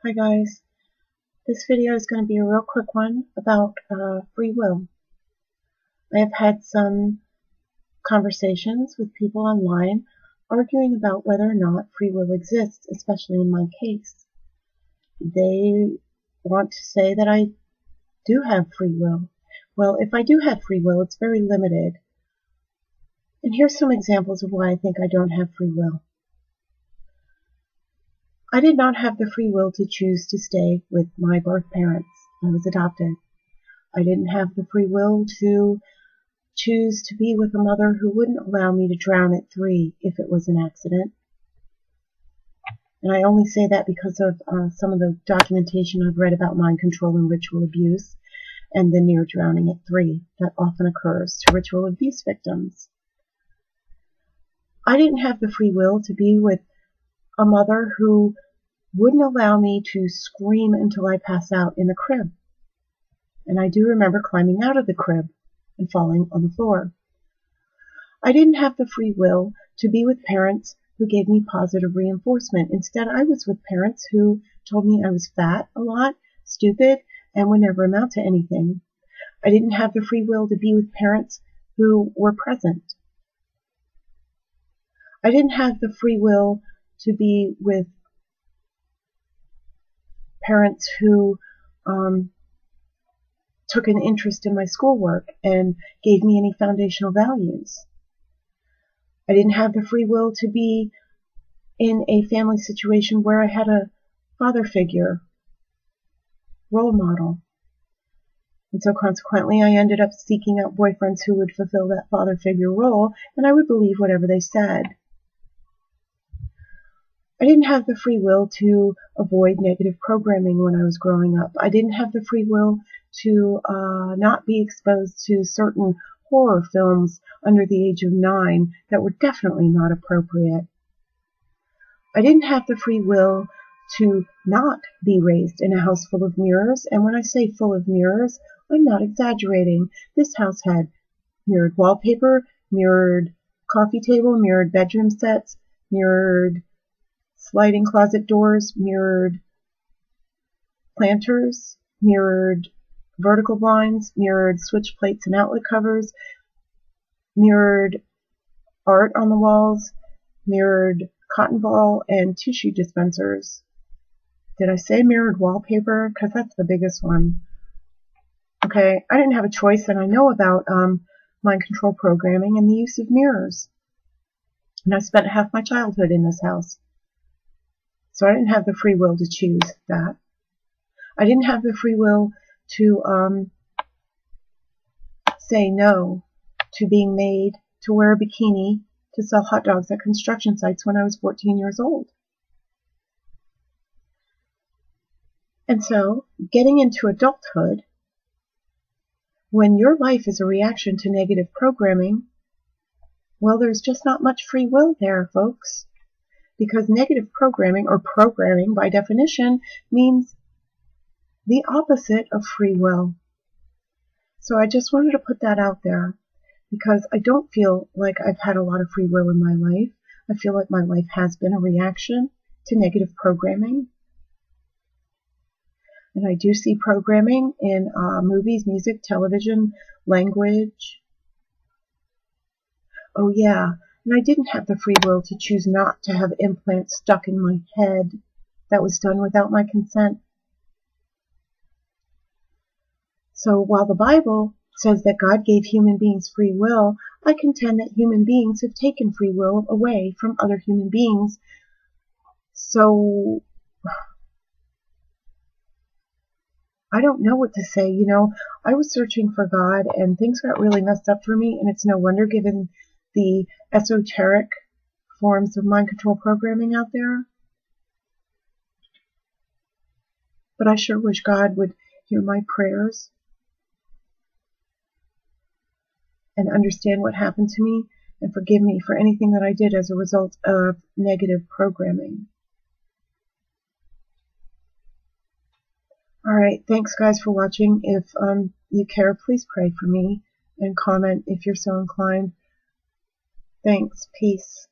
Hi guys, this video is going to be a real quick one about free will. I have had some conversations with people online arguing about whether or not free will exists, especially in my case. They want to say that I do have free will. Well, if I do have free will, it's very limited. And here's some examples of why I think I don't have free will. I did not have the free will to choose to stay with my birth parents. I was adopted. I didn't have the free will to choose to be with a mother who wouldn't allow me to drown at 3 if it was an accident. And I only say that because of some of the documentation I've read about mind control and ritual abuse and the near drowning at 3 that often occurs to ritual abuse victims. I didn't have the free will to be with a mother who wouldn't allow me to scream until I pass out in the crib. And I do remember climbing out of the crib and falling on the floor. I didn't have the free will to be with parents who gave me positive reinforcement. Instead, I was with parents who told me I was fat a lot, stupid, and would never amount to anything. I didn't have the free will to be with parents who were present. I didn't have the free will to be with parents who took an interest in my schoolwork and gave me any foundational values. I didn't have the free will to be in a family situation where I had a father figure, role model. And so consequently, I ended up seeking out boyfriends who would fulfill that father figure role, and I would believe whatever they said. I didn't have the free will to avoid negative programming when I was growing up. I didn't have the free will to not be exposed to certain horror films under the age of 9 that were definitely not appropriate. I didn't have the free will to not be raised in a house full of mirrors, and when I say full of mirrors, I'm not exaggerating. This house had mirrored wallpaper, mirrored coffee table, mirrored bedroom sets, mirrored sliding closet doors, mirrored planters, mirrored vertical blinds, mirrored switch plates and outlet covers, mirrored art on the walls, mirrored cotton ball and tissue dispensers. Did I say mirrored wallpaper? Because that's the biggest one. Okay, I didn't have a choice, and I know about mind control programming and the use of mirrors. And I spent half my childhood in this house. So I didn't have the free will to choose that. I didn't have the free will to say no to being made to wear a bikini to sell hot dogs at construction sites when I was 14 years old. And so, getting into adulthood, when your life is a reaction to negative programming, well, there's just not much free will there, folks. Because negative programming, or programming by definition, means the opposite of free will. So I just wanted to put that out there, because I don't feel like I've had a lot of free will in my life. I feel like my life has been a reaction to negative programming. And I do see programming in movies, music, television, language. Oh yeah. And I didn't have the free will to choose not to have implants stuck in my head. That was done without my consent. So while the Bible says that God gave human beings free will, I contend that human beings have taken free will away from other human beings. So I don't know what to say. You know, I was searching for God and things got really messed up for me, and it's no wonder given the esoteric forms of mind control programming out there. But I sure wish God would hear my prayers and understand what happened to me and forgive me for anything that I did as a result of negative programming. Alright, thanks guys for watching. If you care, please pray for me and comment if you're so inclined. Thanks. Peace.